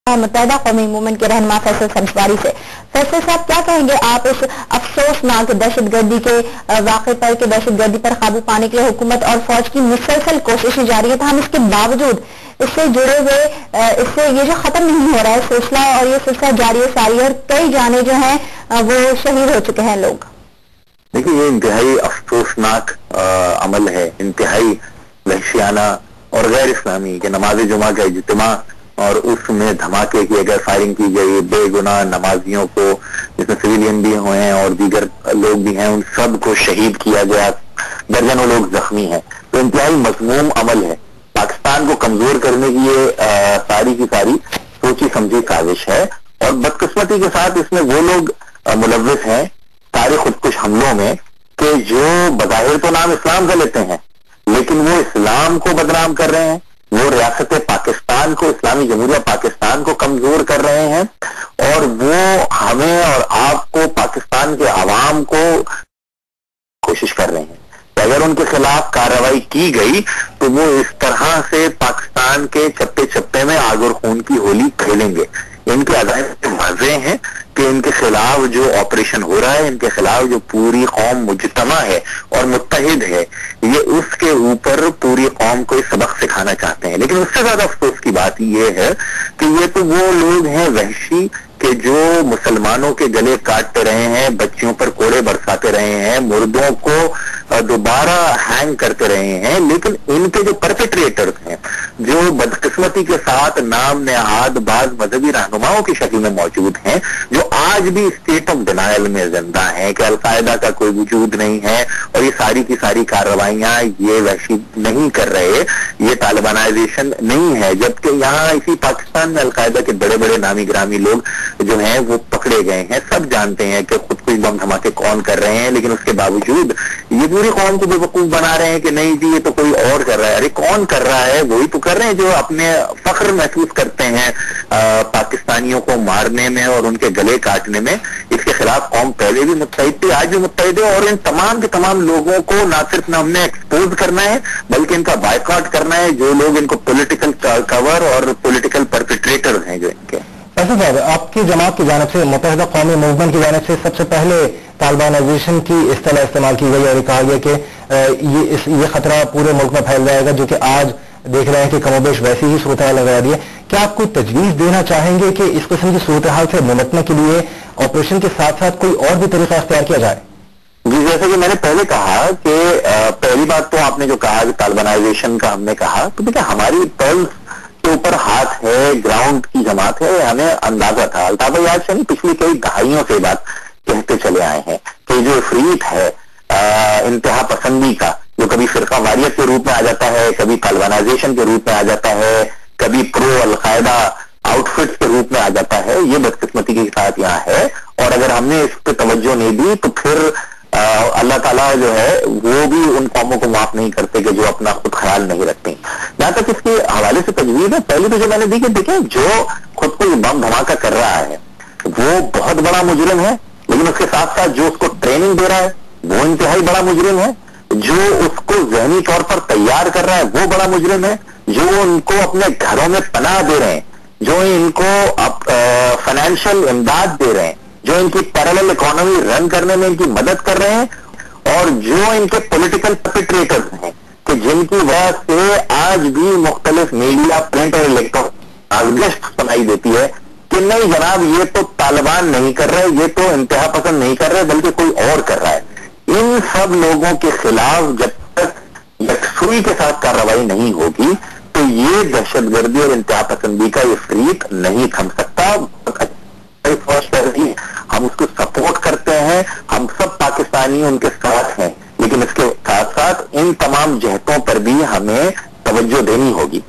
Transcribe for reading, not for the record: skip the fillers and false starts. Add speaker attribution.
Speaker 1: मुत्तहिदा कौमी मूवमेंट के रहनुमा फैसल सब्जवारी से। फैसल साहब, क्या कहेंगे आप इस अफसोसनाक दहशतगर्दी के वाक़े पर कि दहशतगर्दी पर काबू पाने के लिए हुकूमत और फौज की मुसलसल कोशिशें जारी है, हम इसके बावजूद इससे जुड़े हुए इससे ये जो खत्म नहीं हो रहा है सिलसिला, और ये सिलसिला जारी है सारी, और कई जाने जो हैं वो शहीद हो चुके हैं लोग।
Speaker 2: देखिए, ये इंतहाई अफसोसनाक अमल है, इंतहाई वहशियाना और गैर इस्लामी कि नमाज जुमा का इज्तिमा और उसमें धमाके की अगर फायरिंग की गई, बेगुनाह नमाजियों को, जिसमें सिविलियन भी हुए हैं और दीगर लोग भी हैं, उन सब को शहीद किया गया, दर्जनों लोग जख्मी हैं। तो इंतहाई मज़मूम अमल है। पाकिस्तान को कमजोर करने की ये सारी की सारी सोची समझी साजिश है, और बदकिस्मती के साथ इसमें वो लोग मुलव्विस हैं सारे खुदकुश हमलों में कि जो बज़ाहिर तो नाम इस्लाम का लेते हैं, लेकिन वो इस्लाम को बदनाम कर रहे हैं, वो रियासत पाकिस्तान को, इस्लामी जमहूरिया पाकिस्तान को कमजोर कर रहे हैं, और वो हमें और आपको, पाकिस्तान के आवाम को कोशिश कर रहे हैं कि अगर उनके खिलाफ कार्रवाई की गई तो वो इस तरह से पाकिस्तान के चप्पे चप्पे में आग और खून की होली खेलेंगे। इनके अदायत मजे हैं कि इनके खिलाफ जो ऑपरेशन हो रहा है, इनके खिलाफ जो पूरी कौम मुजतमा है और मुत्तहिद है, ये उसके ऊपर पूरी कौम को सबक सिखाना चाहते हैं। लेकिन उससे ज्यादा अफसोस की बात ये है कि ये तो वो लोग हैं वहशी कि जो मुसलमानों के गले काटते रहे हैं, बच्चियों पर कोड़े बरसाते रहे हैं, मुर्दों को दोबारा हैंग करते रहे हैं, लेकिन इनके जो परपेट्रेटर्स हैं, जो बदकिस्मती के साथ नाम नेहाद बाज मजहबी रहनुमाओं की शक्ल में मौजूद हैं, जो आज भी स्टेट ऑफ डिनायल में जिंदा हैं कि अलकायदा का कोई वजूद नहीं है और ये सारी की सारी कार्रवाइयां ये वहशी नहीं कर रहे, ये तालिबानाइजेशन नहीं है। जबकि यहाँ इसी पाकिस्तान में अलकायदा के बड़े बड़े नामी ग्रामी लोग जो हैं वो पकड़े गए हैं। सब जानते हैं कि खुद कुछ बम धमाके कौन कर रहे हैं, लेकिन उसके बावजूद ये पूरी कौम को बेवकूफ बना रहे हैं कि नहीं जी ये तो कोई और कर रहा है। अरे कौन कर रहा है? वही तो कर रहे हैं जो अपने फख्र महसूस करते हैं पाकिस्तानियों को मारने में और उनके गले काटने में। इसके खिलाफ कौम पहले भी मुत्तहिद थी, आज भी मुत्तहिद है, और इन तमाम के तमाम लोगों को ना सिर्फ हमने एक्सपोज करना है बल्कि इनका बायकॉट करना है, जो लोग इनको पॉलिटिकल कवर और पॉलिटिकल परपेट्रेटर्स हैं जो इनके।
Speaker 3: ऐसा साहब, आपकी जमात की जानिब से, मुत्तहिदा कौमी मूवमेंट की जानिब से सबसे पहले तालिबानाइजेशन की इस्तेलाह इस्तेमाल की गई और कहा गया कि ये खतरा पूरे मुल्क में फैल जाएगा, जो कि आज देख रहे हैं कि कमोबेश वैसी ही सूरत हाल नजर आ रही है। क्या आप कोई तजवीज देना चाहेंगे कि इस किस्म की सूरत हाल से निपटने के लिए ऑपरेशन के साथ साथ कोई और भी तरीका अख्तियार किया जाए?
Speaker 2: जी, जैसे कि मैंने पहले कहा कि पहली बात तो आपने जो कहा कि तालिबानाइजेशन का हमने कहा, तो देखिए हमारी पल्स के ऊपर हाथ है, ग्राउंड की जमात है, हमें अंदाजा था। अल्ताफ याद से नहीं, पिछली कई दहाइयों से बात कहते चले आए हैं कि जो इफरीत है इंतहा पसंदी का, जो कभी फिरका वारियत के रूप में आ जाता है, कभी तालिबानाइजेशन के रूप में आ जाता है, कभी प्रो अलकायदा आउटफिट के रूप में आ जाता है, ये बदकिस्मती के साथ यहाँ है। और अगर हमने इस पर तवज्जो नहीं दी तो फिर अल्लाह ताला जो है वो भी उन कौमों को माफ नहीं करते कि जो अपना खुद ख्याल नहीं रखते। जहां तक इसके हवाले से तजवीज है, पहले तो जो मैंने दी कि देखें जो खुद को बम धमाका कर रहा है वो बहुत बड़ा मुजरिम है, लेकिन उसके साथ साथ जो उसको ट्रेनिंग दे रहा है वो इंतहाई बड़ा मुजरिम है, जो उसको जहनी तौर पर तैयार कर रहा है वो बड़ा मुजरिम है, जो उनको अपने घरों में पनाह दे रहे हैं, जो इनको फाइनेंशियल इमदाद दे रहे हैं, जो इनकी पैरेलल इकोनॉमी रन करने में इनकी मदद कर रहे हैं, और जो इनके पॉलिटिकल परपेट्रेटर्स हैं कि जिनकी वजह से आज भी मुख्तलिफ मीडिया, प्रिंट और इलेक्ट्रॉनिक सुनाई देती है कि नहीं जनाब ये तो तालिबान नहीं कर रहे, ये तो इंतहा पसंद नहीं कर रहे, बल्कि कोई और कर रहा है। इन सब लोगों के खिलाफ जब तक यकसुई के साथ कार्रवाई नहीं होगी तो ये दहशतगर्दी और इंतहा पसंदी का इफरीत नहीं थम सकता। हम उसको सपोर्ट करते हैं, हम सब पाकिस्तानी उनके साथ हैं, लेकिन इसके साथ साथ इन तमाम जहतों पर भी हमें तवज्जो देनी होगी।